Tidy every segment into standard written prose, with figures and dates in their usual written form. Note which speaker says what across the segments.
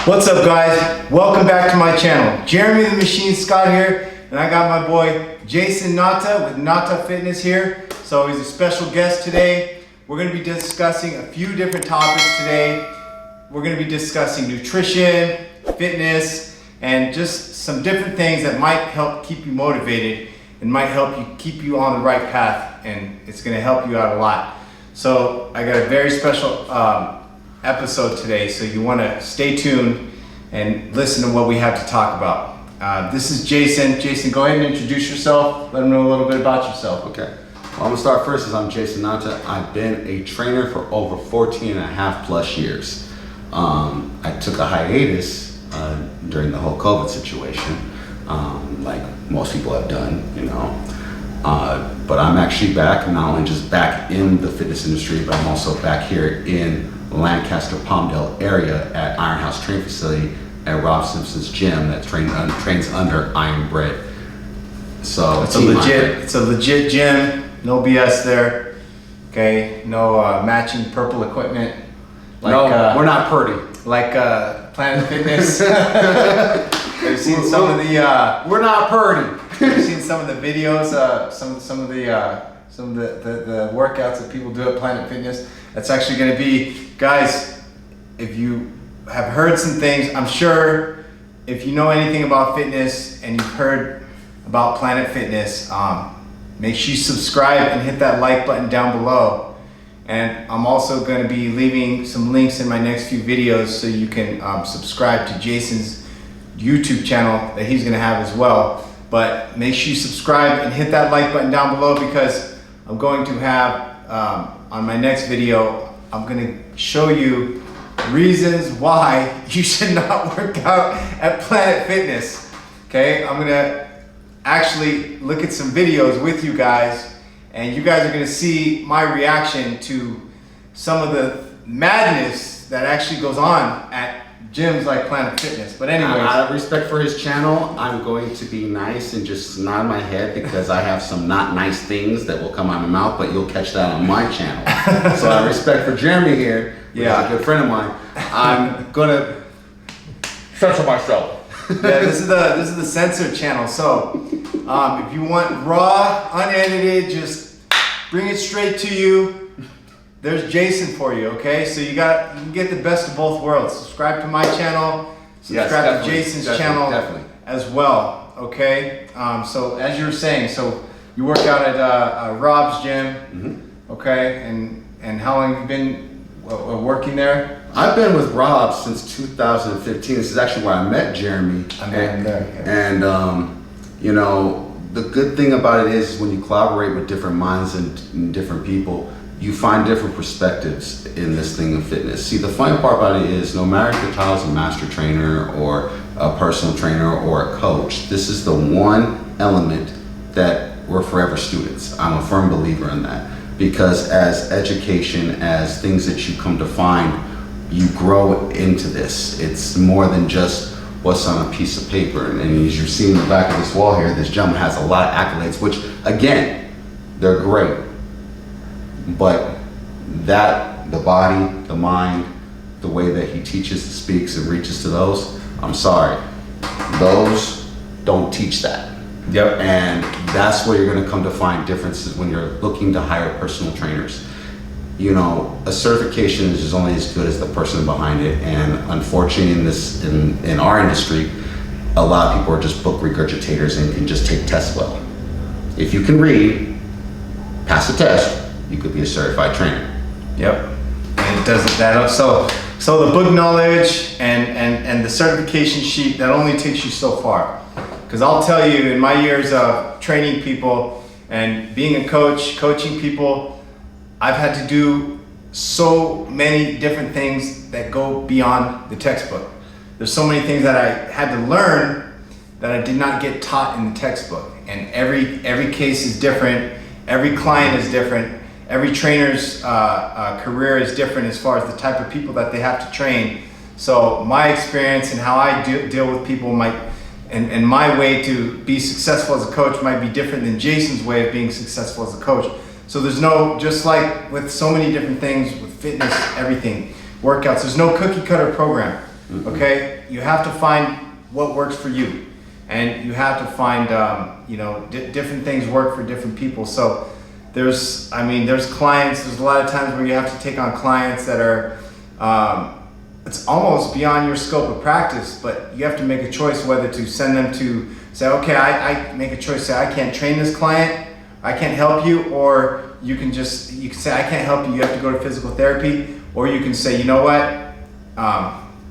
Speaker 1: What's up, guys? Welcome back to my channel. Jeremy the Machine Scott here, and I got my boy Jason Nauta with NAUTA FITNESS here. So he's a special guest today. We're going to be discussing a few different topics today. We're going to be discussing nutrition, fitness, and just some different things that might help keep you motivated and might help you keep you on the right path, and it's going to help you out a lot. So I got a very special episode today, so you want to stay tuned and listen to what we have to talk about. This is Jason. Jason, go ahead and introduce yourself. Let them know a little bit about yourself.
Speaker 2: Okay. Well, I'm gonna start first. I'm Jason Nauta. I've been a trainer for over 14 and a half plus years. I took a hiatus during the whole COVID situation, like most people have done, you know. But I'm actually back, not only just back in the fitness industry, but I'm also back here in Lancaster, Palmdale area at Iron House Training Facility at Rob Simpson's gym that trains under Iron Bread. So
Speaker 1: it's a legit gym, no BS there. Okay, no matching purple equipment.
Speaker 2: Like, no, we're not purdy.
Speaker 1: Like Planet Fitness. Have you seen some of the?
Speaker 2: We're not purdy.
Speaker 1: Have you seen some of the videos? Some of the workouts that people do at Planet Fitness. That's actually going to be, guys. If you have heard some things, I'm sure if you know anything about fitness and you've heard about Planet Fitness, make sure you subscribe and hit that like button down below. And I'm also going to be leaving some links in my next few videos so you can subscribe to Jason's YouTube channel that he's going to have as well. But make sure you subscribe and hit that like button down below, because I'm going to have on my next video, I'm going to show you reasons why you should not work out at Planet Fitness. Okay, I'm going to actually look at some videos with you guys, and you guys are going to see my reaction to some of the madness that actually goes on at gyms like Planet Fitness. But anyways,
Speaker 2: out of respect for his channel, I'm going to be nice and just nod my head, because I have some not nice things that will come out of my mouth, but you'll catch that on my channel. So out of respect for Jeremy here, yeah, a good friend of mine, I'm gonna censor myself.
Speaker 1: Yeah, this is the censored channel. So if you want raw, unedited, just bring it straight to you, there's Jason for you. Okay, so you can get the best of both worlds. Subscribe to my channel, subscribe to Jason's channel as well. Okay, so as you were saying, so you work out at Rob's gym. Mm-hmm. Okay, and how long have you been working there?
Speaker 2: I've been with Rob since 2015. This is actually where I met Jeremy.
Speaker 1: I met him there. Yeah.
Speaker 2: And you know, the good thing about it is when you collaborate with different minds and different people, you find different perspectives in this thing of fitness. See, the funny part about it is, no matter if your title is a master trainer or a personal trainer or a coach, this is the one element that we're forever students. I'm a firm believer in that, because as education, as things that you come to find, you grow into this. It's more than just what's on a piece of paper. And as you see in the back of this wall here, this gentleman has a lot of accolades, which again, they're great. But the body, the mind, the way that he teaches, speaks, and reaches to those, I'm sorry, those don't teach that.
Speaker 1: Yep.
Speaker 2: And that's where you're going to come to find differences when you're looking to hire personal trainers. You know, a certification is only as good as the person behind it, and unfortunately in our industry, a lot of people are just book regurgitators and can just take tests well. If you can read, pass the test, you could be a certified trainer.
Speaker 1: Yep. And it doesn't that so the book knowledge and the certification sheet, that only takes you so far. Because I'll tell you, in my years of training people and being a coach, coaching people, I've had to do so many different things that go beyond the textbook. There's so many things that I had to learn that I did not get taught in the textbook. And every case is different. Every client is different. Every trainer's career is different as far as the type of people that they have to train. So my experience and how I deal with people and my way to be successful as a coach might be different than Jason's way of being successful as a coach. So there's no, just like with so many different things, with fitness, everything, workouts, there's no cookie cutter program. Okay, you have to find what works for you, and you have to find different things work for different people. So there's clients. There's a lot of times where you have to take on clients that are it's almost beyond your scope of practice, but you have to make a choice whether to send them to say, okay, I make a choice, say I can't train this client, I can't help you, or you can say I can't help you, you have to go to physical therapy, or you can say, you know what,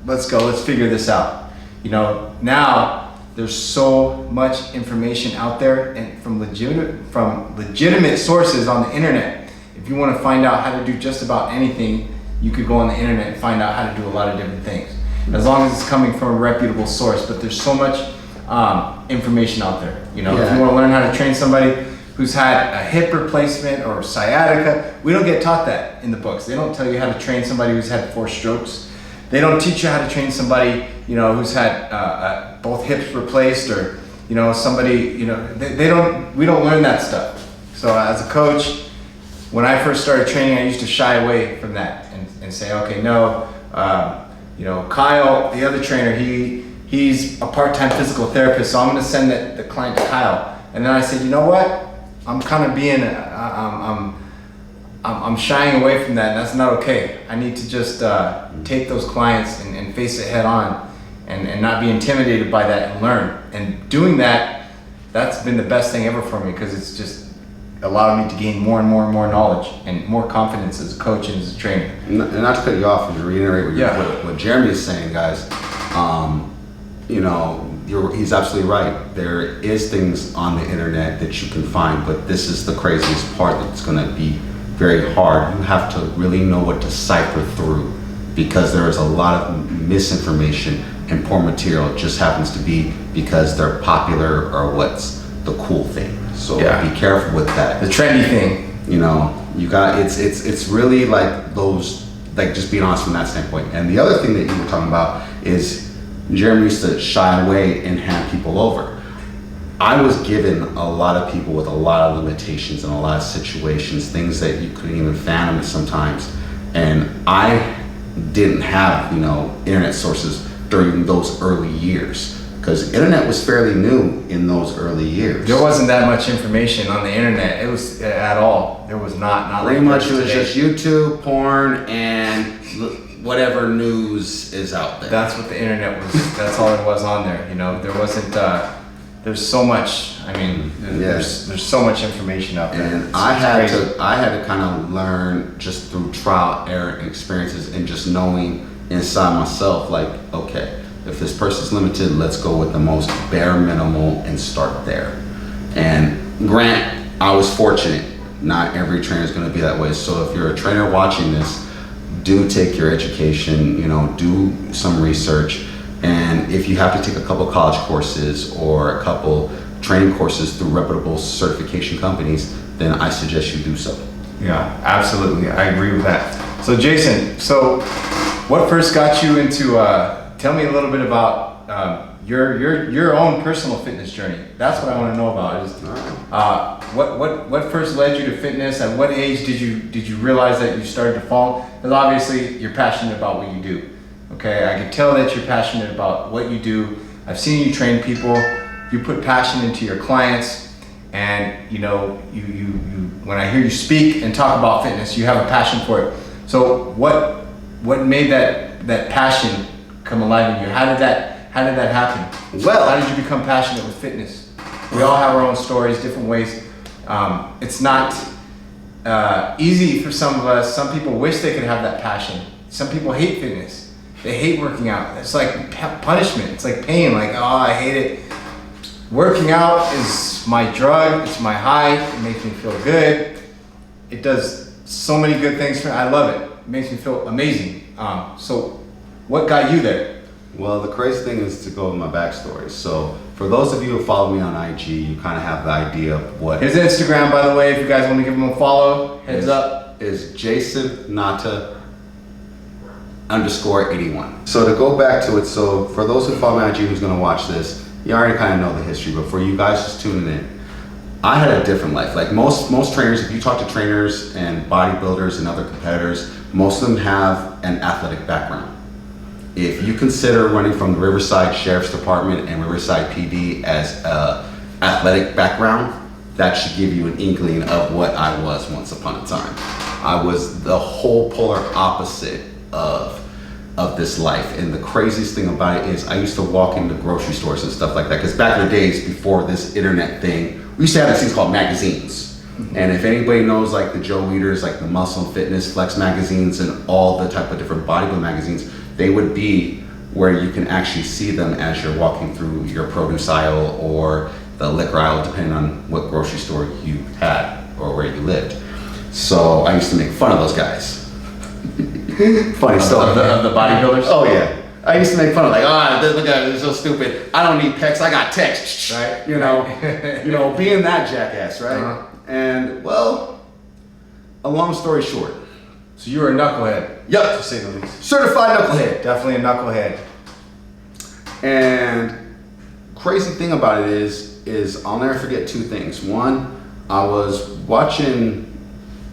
Speaker 1: let's go, let's figure this out. Now there's so much information out there, and from legitimate sources on the internet. If you want to find out how to do just about anything, you could go on the internet and find out how to do a lot of different things, as long as it's coming from a reputable source. But there's so much information out there. If you want to learn how to train somebody who's had a hip replacement or sciatica, we don't get taught that in the books. They don't tell you how to train somebody who's had 4 strokes. They don't teach you how to train somebody who's had both hips replaced, or somebody we don't learn that stuff. So as a coach, when I first started training, I used to shy away from that and say, okay, no, Kyle, the other trainer, he's a part-time physical therapist, so I'm going to send the client to Kyle. And then I said, you know what? I'm kind of being, I'm shying away from that, and that's not okay. I need to just take those clients and face it head on, and not be intimidated by that, and learn. And doing that, that's been the best thing ever for me, because it's just allowed me to gain more and more and more knowledge and more confidence as a coach and as a trainer.
Speaker 2: And not to cut you off, and to reiterate what Jeremy is saying, guys, he's absolutely right. There is things on the internet that you can find, but this is the craziest part that's going to be very hard. You have to really know what to cipher through, because there is a lot of misinformation, and poor material just happens to be because they're popular or what's the cool thing. So be careful with that.
Speaker 1: The trendy thing.
Speaker 2: You got it's really like those, like, just being honest from that standpoint. And the other thing that you were talking about is Jeremy used to shy away and hand people over. I was given a lot of people with a lot of limitations and a lot of situations, things that you couldn't even fathom sometimes. And I didn't have, internet sources during those early years, because internet was fairly new in those early years.
Speaker 1: There wasn't that much information on the internet. It was at all. There was not
Speaker 2: pretty much. It was just YouTube, porn, and whatever news is out there.
Speaker 1: That's what the internet was. That's all it was on there. There wasn't. There's so much. There's so much information out there.
Speaker 2: And I had to kind of learn just through trial, error, and experiences, and just knowing inside myself, like, okay, if this person's limited, let's go with the most bare minimal and start there. And Grant, I was fortunate. Not every trainer is going to be that way. So if you're a trainer watching this, do take your education, do some research. And if you have to take a couple college courses or a couple training courses through reputable certification companies, then I suggest you do so.
Speaker 1: Yeah, absolutely. I agree with that. So Jason, what first got you into, tell me a little bit about your own personal fitness journey. That's what I want to know about. What first led you to fitness? At what age did you realize that you started to fall? Because obviously you're passionate about what you do. Okay, I can tell that you're passionate about what you do. I've seen you train people. You put passion into your clients, and you when I hear you speak and talk about fitness, you have a passion for it. So what made that passion come alive in you? How did that happen?
Speaker 2: Well,
Speaker 1: how did you become passionate with fitness? We all have our own stories, different ways. It's not easy for some of us. Some people wish they could have that passion. Some people hate fitness. They hate working out. It's like punishment. It's like pain. Like, oh, I hate it. Working out is my drug. It's my high. It makes me feel good. It does so many good things for me. I love it. It makes me feel amazing. So what got you there?
Speaker 2: Well, the crazy thing is to go with my backstory. So for those of you who follow me on IG, you kind of have the idea of what...
Speaker 1: His Instagram, by the way, if you guys want to give him a follow, heads up.
Speaker 2: Is Jason Nauta _81. So to go back to it, so for those who follow me on IG who's going to watch this, you already kind of know the history, but for you guys just tuning in, I had a different life. Like most trainers, if you talk to trainers and bodybuilders and other competitors, most of them have an athletic background. If you consider running from the Riverside Sheriff's Department and Riverside PD as a athletic background, that should give you an inkling of what I was once upon a time. I was the whole polar opposite of this life. And the craziest thing about it is I used to walk into grocery stores and stuff like that, because back in the days before this internet thing, we used to have these things called magazines. And if anybody knows like the Joe Leaders, like the Muscle and Fitness, Flex magazines, and all the type of different bodybuilding magazines, they would be where you can actually see them as you're walking through your produce aisle or the liquor aisle, depending on what grocery store you had or where you lived. So I used to make fun of those guys. Funny story.
Speaker 1: Of the bodybuilders?
Speaker 2: Oh yeah. I used to make fun of look at it, they're so stupid. I don't need pecs, I got text.
Speaker 1: Right.
Speaker 2: You know, being that jackass, right?
Speaker 1: Uh-huh.
Speaker 2: And well, a long story short.
Speaker 1: So you were a knucklehead.
Speaker 2: Yep.
Speaker 1: To say the least.
Speaker 2: Certified knucklehead.
Speaker 1: Definitely a knucklehead.
Speaker 2: And crazy thing about it is I'll never forget two things. One, I was watching,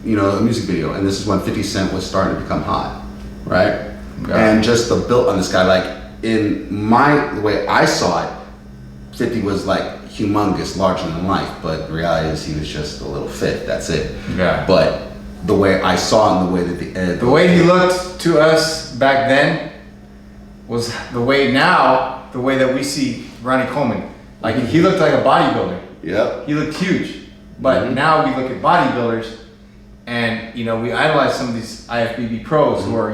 Speaker 2: a music video, and this is when 50 Cent was starting to become hot, right?
Speaker 1: Okay.
Speaker 2: And just the build on this guy, like in the way I saw it, 50 was like humongous, larger than life, but the reality is he was just a little fit, that's it.
Speaker 1: Yeah.
Speaker 2: But the way I saw it and the way that
Speaker 1: the way he looked to us back then was the way that we see Ronnie Coleman. Like he looked like a bodybuilder.
Speaker 2: Yep.
Speaker 1: He looked huge. But now we look at bodybuilders and, we idolize some of these IFBB pros who are,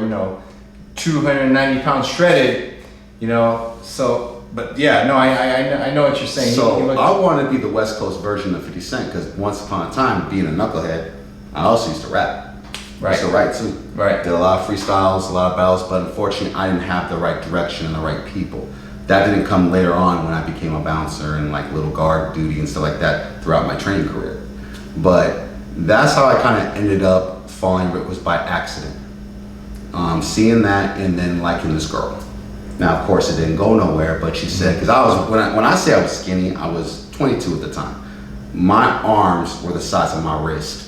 Speaker 1: 290 pounds shredded, so, but yeah, no, I know what you're saying.
Speaker 2: So I want to be the West Coast version of 50 Cent, because once upon a time, being a knucklehead, I also used to rap.
Speaker 1: Right.
Speaker 2: I used to write too.
Speaker 1: Right.
Speaker 2: Did a lot of freestyles, a lot of battles, but unfortunately I didn't have the right direction and the right people. That didn't come later on when I became a bouncer and like little guard duty and stuff like that throughout my training career. But that's how I kind of ended up falling with, was by accident. Seeing that and then liking this girl. Now, of course, it didn't go nowhere, but she said, because when I say I was skinny, I was 22 at the time. My arms were the size of my wrist.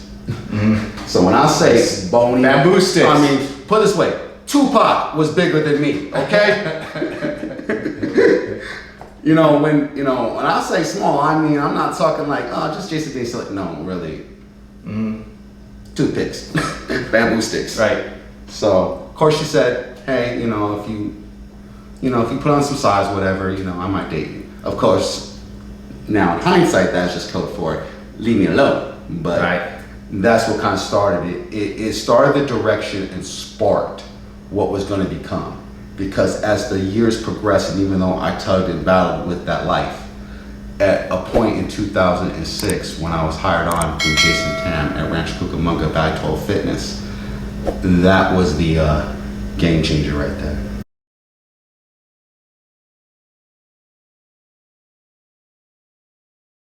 Speaker 2: So when I say bony,
Speaker 1: bamboo sticks.
Speaker 2: I mean, put it this way, Tupac was bigger than me, okay? When I say small, I mean, I'm not talking like, just Jason being silly. No, really. Toothpicks, bamboo sticks.
Speaker 1: Right.
Speaker 2: So, of course, she said, hey, if you put on some size, whatever, I might date you. Of course, now in hindsight, that's just code for leave me alone. But
Speaker 1: right.
Speaker 2: That's what kind of started it. It started the direction and sparked what was going to become. Because as the years progressed, and even though I tugged and battled with that life, at a point in 2006, when I was hired on through Jason Tam at Rancho Cucamonga by 12 Fitness, that was the game changer right there.